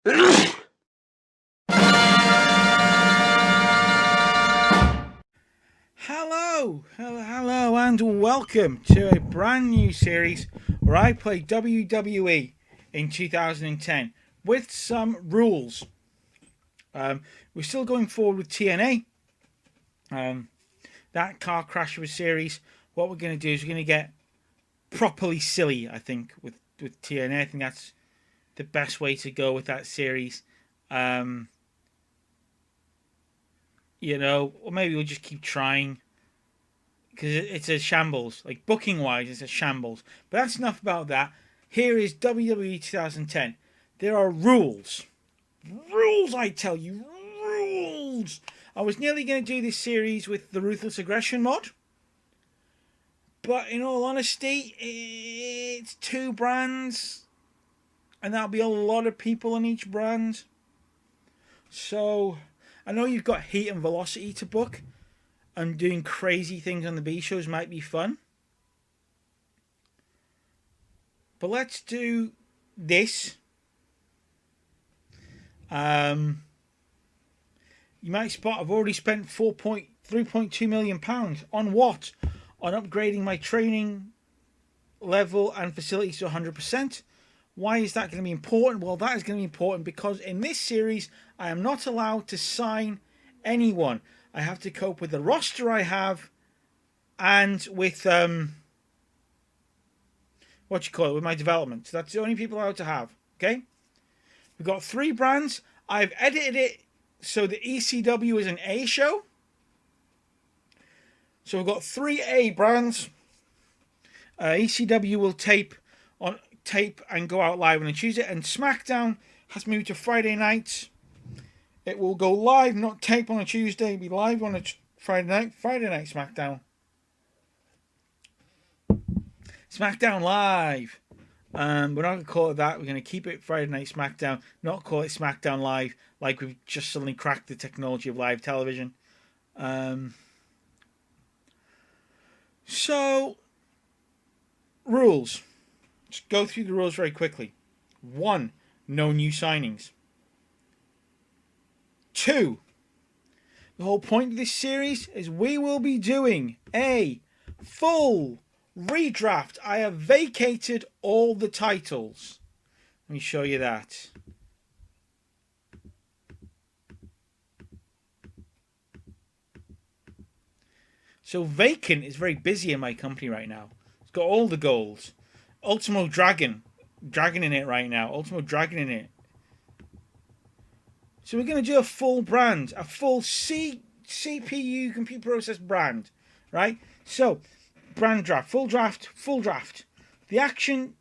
Hello, and welcome to a brand new series where I play WWE in 2010 with some rules. We're still going forward with TNA. That car crash of a series. What we're going to do is we're going to get properly silly, I think, with TNA. I think that's the best way to go with that series. Or maybe we'll just keep trying. Because it's a shambles. Like, booking-wise, it's a shambles. But that's enough about that. Here is WWE 2010. There are rules. Rules, I tell you. Rules! I was nearly going to do this series with the Ruthless Aggression mod. But in all honesty, it's two brands. And that'll be a lot of people on each brand. So, I know you've got Heat and Velocity to book. And doing crazy things on the B shows might be fun. But let's do this. You might spot I've already spent £3.2 million. On what? On upgrading my training level and facilities to 100%. Why is that going to be important? Well, that is going to be important because in this series, I am not allowed to sign anyone. I have to cope with the roster I have and with, with my development. So that's the only people I'm allowed to have, okay? We've got 3 brands. I've edited it so the ECW is an A show. So we've got 3 A brands. ECW will tape and go out live on a Tuesday. And Smackdown has moved to Friday nights. It will go live, not tape on a Tuesday. It'll be live on a Friday night. Friday night Smackdown. Smackdown live. We're not going to call it that. We're going to keep it Friday night Smackdown. Not call it Smackdown live like we've just suddenly cracked the technology of live television. So, rules. Just go through the rules very quickly. 1. No new signings. 2. The whole point of this series is we will be doing a full redraft. I have vacated all the titles. Let me show you that. So vacant is very busy in my company right now. It's got all the goals. Ultimo Dragon in it right now. Ultimo Dragon in it. So we're going to do a full brand, a full CPU computer process brand, right? So, brand draft, full draft. This action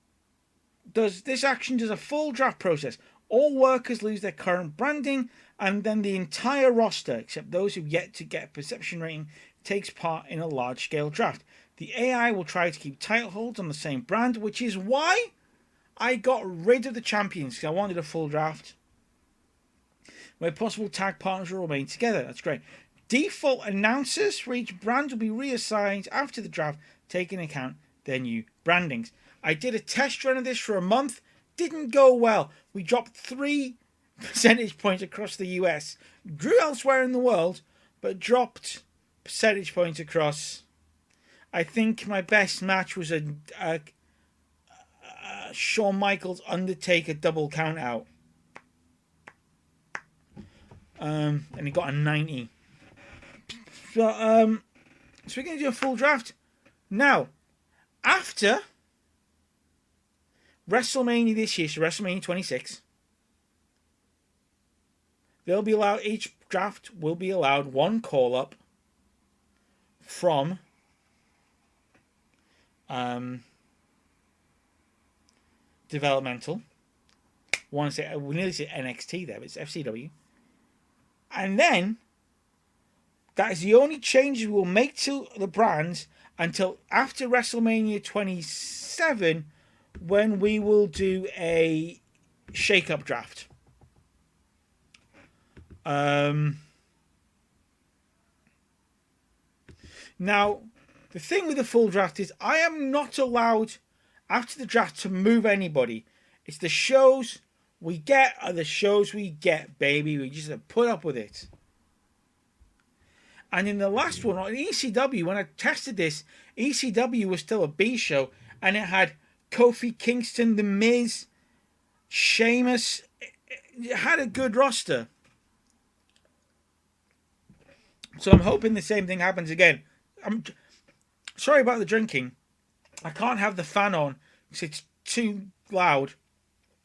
does a full draft process. All workers lose their current branding, and then the entire roster, except those who've yet to get a perception rating, takes part in a large-scale draft. The AI will try to keep title holds on the same brand, which is why I got rid of the champions, because I wanted a full draft. Where possible, tag partners will remain together. That's great. Default announcers for each brand will be reassigned after the draft, taking into account their new brandings. I did a test run of this for a month. Didn't go well. We dropped 3 percentage points across the US. Grew elsewhere in the world, but dropped percentage points across. I think my best match was a Shawn Michaels Undertaker double count out. And he got a 90. So we're going to do a full draft. Now, after WrestleMania this year, so WrestleMania 26, they'll be allowed, each draft will be allowed 1 call-up from developmental. We nearly say NXT there, but it's FCW. And then, that is the only changes we will make to the brands until after WrestleMania 27, when we will do a shake-up draft. Now, the thing with the full draft is I am not allowed, after the draft, to move anybody. It's the shows we get are the shows we get, baby. We just put up with it. And in the last one, on ECW, when I tested this, ECW was still a B show, and it had Kofi Kingston, The Miz, Sheamus. It had a good roster. So I'm hoping the same thing happens again. I'm sorry about the drinking. I can't have the fan on because it's too loud.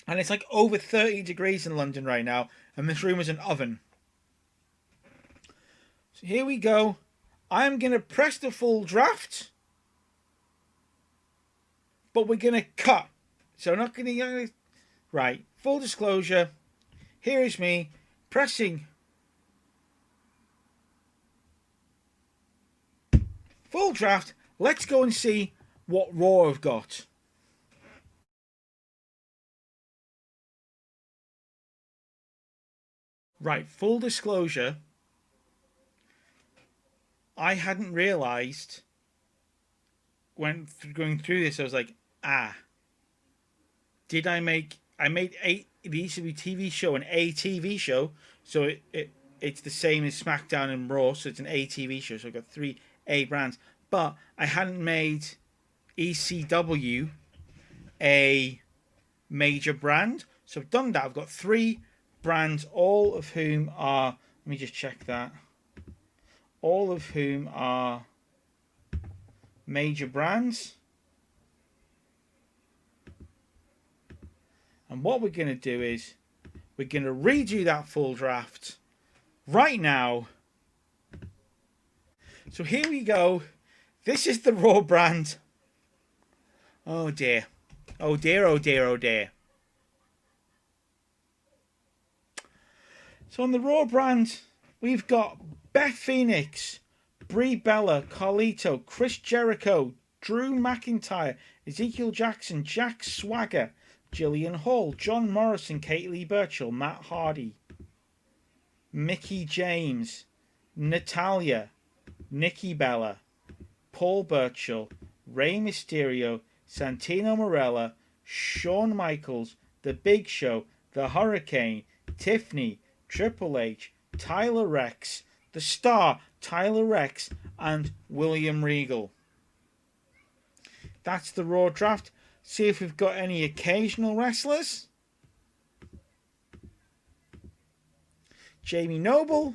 And it's like over 30 degrees in London right now, and this room is an oven. So here we go. I'm going to press the full draft. But we're going to cut. So I'm not going to... Right. Full disclosure. Here is me pressing full draft. Let's go and see what Raw have got. Right. Full disclosure. I hadn't realised when going through this, I was like, did I made the ECW TV show an ATV show, so it's the same as Smackdown and Raw, so it's an ATV show, so I've got 3 A brands, but I hadn't made ECW a major brand, so I've done that. I've got 3 brands, all of whom are, let me just check that, all of whom are major brands. And what we're going to do is we're going to redo that full draft right now. So here we go. This is the Raw brand. Oh dear. Oh dear, oh dear, oh dear. So on the Raw brand, we've got Beth Phoenix, Brie Bella, Carlito, Chris Jericho, Drew McIntyre, Ezekiel Jackson, Jack Swagger, Jillian Hall, John Morrison, Kate Lee Burchill, Matt Hardy, Mickey James, Natalia, Nikki Bella, Paul Burchill, Rey Mysterio, Santino Marella, Shawn Michaels, The Big Show, The Hurricane, Tiffany, Triple H, Tyler Rex, The Star, Tyler Rex, and William Regal. That's the Raw draft. See if we've got any occasional wrestlers. Jamie Noble.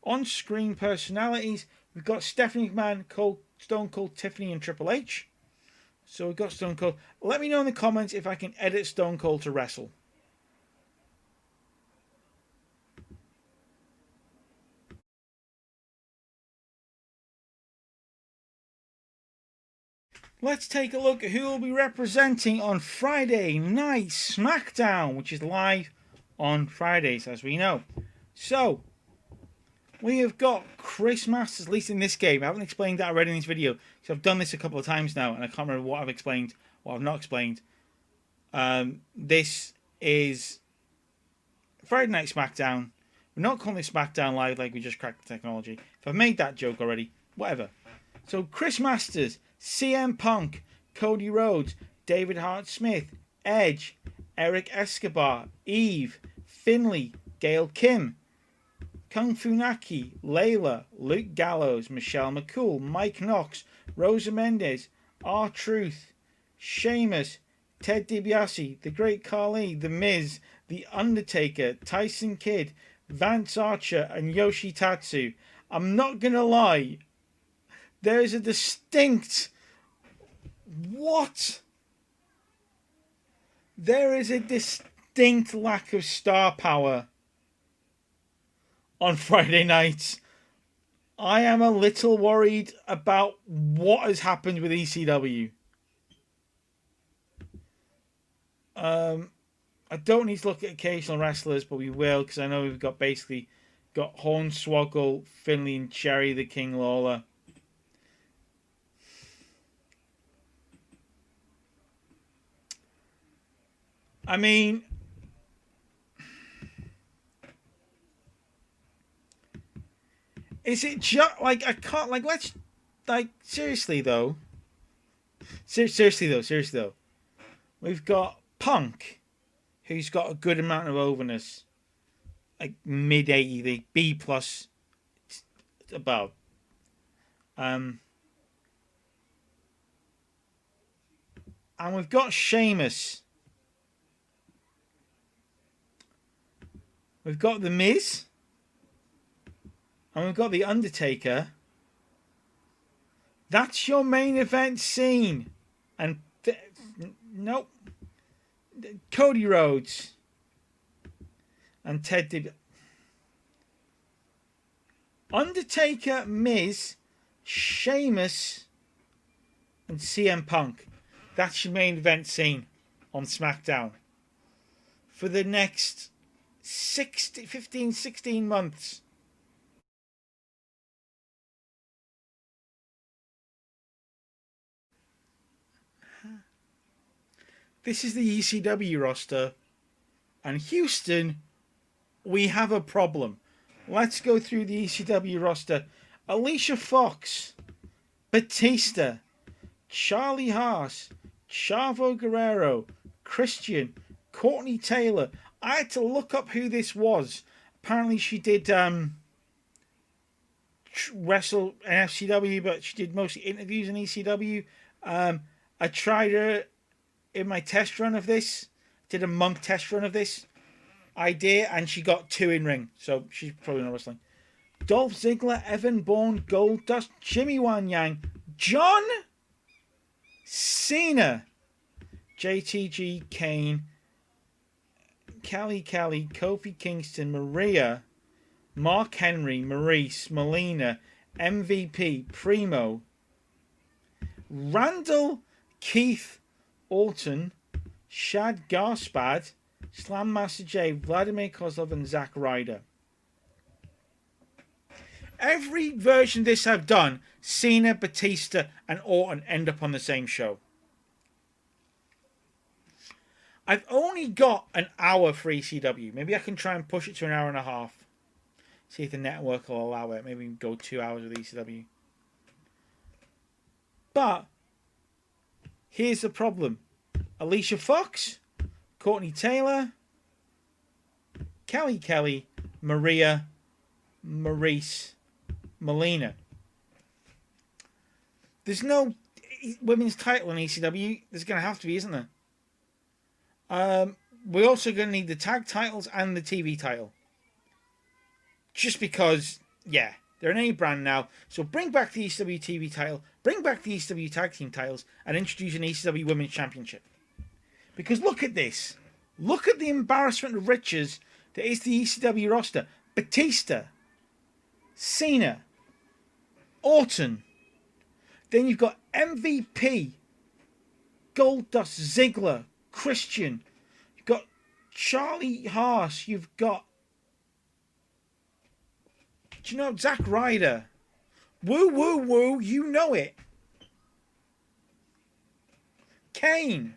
On-screen personalities. We've got Stephanie McMahon, Stone Cold, Tiffany, and Triple H. So we've got Stone Cold. Let me know in the comments if I can edit Stone Cold to wrestle. Let's take a look at who will be representing on Friday Night Smackdown, which is live on Fridays, as we know. So, we have got Chris Masters, at least in this game. I haven't explained that already in this video, because I've done this a couple of times now, and I can't remember what I've explained, what I've not explained. This is Friday Night Smackdown. We're not calling it Smackdown Live like we just cracked the technology. If I've made that joke already, whatever. So, Chris Masters, CM Punk, Cody Rhodes, David Hart Smith, Edge, Eric Escobar, Eve, Finlay, Gail Kim, Kung Funaki, Layla, Luke Gallows, Michelle McCool, Mike Knox, Rosa Mendez, R-Truth, Sheamus, Ted DiBiase, The Great Khali, The Miz, The Undertaker, Tyson Kidd, Vance Archer, and Yoshitatsu. I'm not gonna lie, there is a distinct... What? There is a distinct lack of star power on Friday nights. I am a little worried about what has happened with ECW. I don't need to look at occasional wrestlers, but we will, because I know we've got basically got Hornswoggle, Finlay, and Jerry the King Lawler. I mean, is it just like I can't like seriously though. Seriously though. We've got Punk, who's got a good amount of overness, like mid 80, the B plus above. And we've got Sheamus. We've got The Miz. And we've got The Undertaker. That's your main event scene. And nope. Cody Rhodes. And Ted DiBiase. Undertaker, Miz, Sheamus, and CM Punk. That's your main event scene on SmackDown. For the next 15, 16 months. This is the ECW roster. And Houston, we have a problem. Let's go through the ECW roster. Alicia Fox, Batista, Charlie Haas, Chavo Guerrero, Christian, Courtney Taylor. I had to look up who this was. Apparently she did wrestle in FCW, but she did mostly interviews in ECW. I tried her in my test run of this. Did a month test run of this idea, and she got 2 in ring, so she's probably not wrestling. Dolph Ziggler, Evan Bourne, Goldust, Jimmy Wan Yang, John Cena, JTG, Kane, Callie, Kofi Kingston, Maria, Mark Henry, Maurice, Melina, MVP, Primo, Randall, Keith, Orton, Shad Garspad, Slam Master J, Vladimir Kozlov, and Zack Ryder. Every version of this I've done, Cena, Batista, and Orton end up on the same show. I've only got an hour for ECW. Maybe I can try and push it to an hour and a half. See if the network will allow it. Maybe we can go 2 hours with ECW. But here's the problem. Alicia Fox, Courtney Taylor, Kelly, Maria, Maurice, Melina. There's no women's title in ECW. There's going to have to be, isn't there? We're also going to need the tag titles and the TV title. Just because, yeah, they're an A brand now. So bring back the ECW TV title, bring back the ECW tag team titles, and introduce an ECW Women's Championship. Because look at this. Look at the embarrassment of riches that is the ECW roster. Batista, Cena, Orton. Then you've got MVP, Goldust, Ziggler, Christian. You've got Charlie Haas. You've got, do you know, Zack Ryder. Woo, woo, woo. You know it. Kane.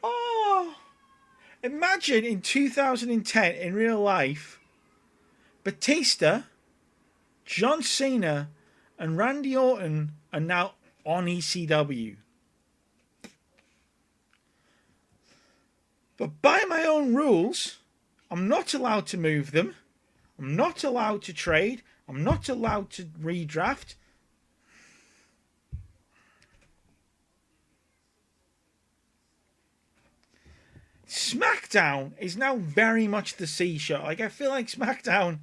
Oh, imagine in 2010 in real life, Batista, John Cena, and Randy Orton are now on ECW. But by my own rules, I'm not allowed to move them. I'm not allowed to trade. I'm not allowed to redraft. Smackdown is now very much the C show. Like, I feel like Smackdown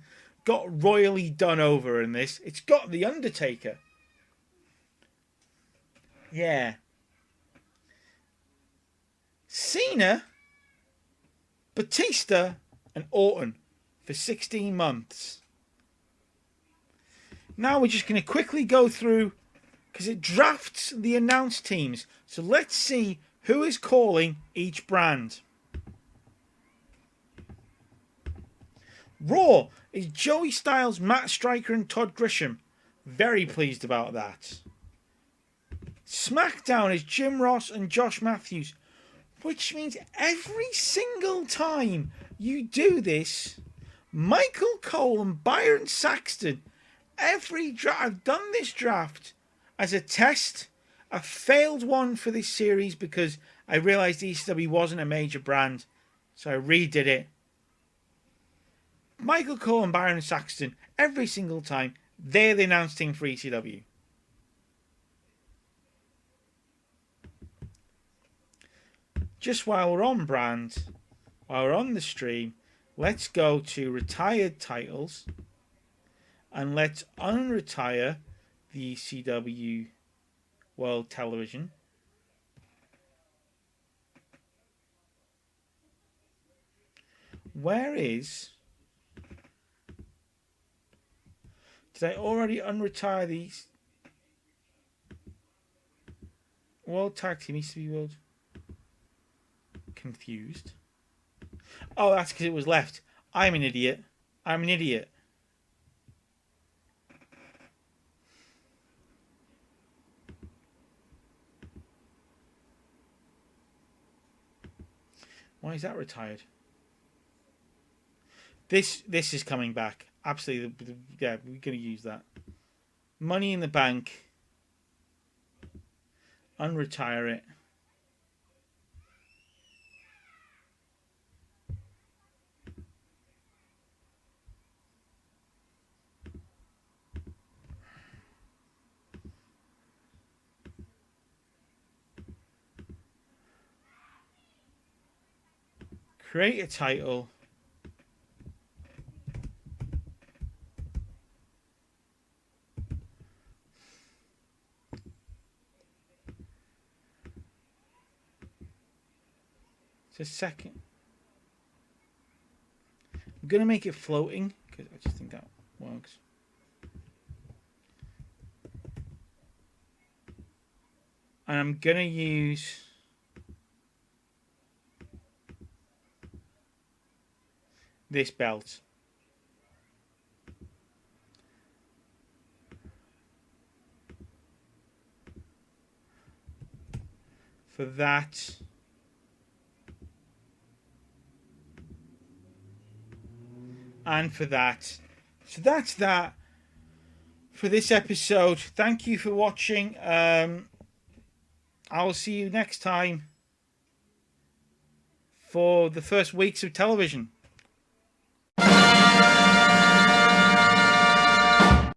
got royally done over in this. It's got The Undertaker. Yeah. Cena, Batista, and Orton for 16 months. Now we're just going to quickly go through, because it drafts the announced teams. So let's see who is calling each brand. Raw is Joey Styles, Matt Striker, and Todd Grisham. Very pleased about that. SmackDown is Jim Ross and Josh Matthews. Which means every single time you do this, Michael Cole and Byron Saxton, I've done this draft as a test, A failed one for this series because I realised ECW wasn't a major brand, so I redid it. Michael Cole and Byron Saxton, every single time, they're the announce team for ECW. Just while we're on brand, while we're on the stream, let's go to retired titles and let's unretire the ECW World Television. Where is... Did I already unretire these? World Tag Team ECW World... Confused. Oh, that's because it was left. I'm an idiot. I'm an idiot. Why is that retired? This is coming back. Absolutely. Yeah, we're going to use that. Money in the Bank. Unretire it. Create a title. Just a second. I'm going to make it floating because I just think that works. And I'm going to use this belt. For that. And for that. So that's that for this episode. Thank you for watching. I'll see you next time for the first weeks of television.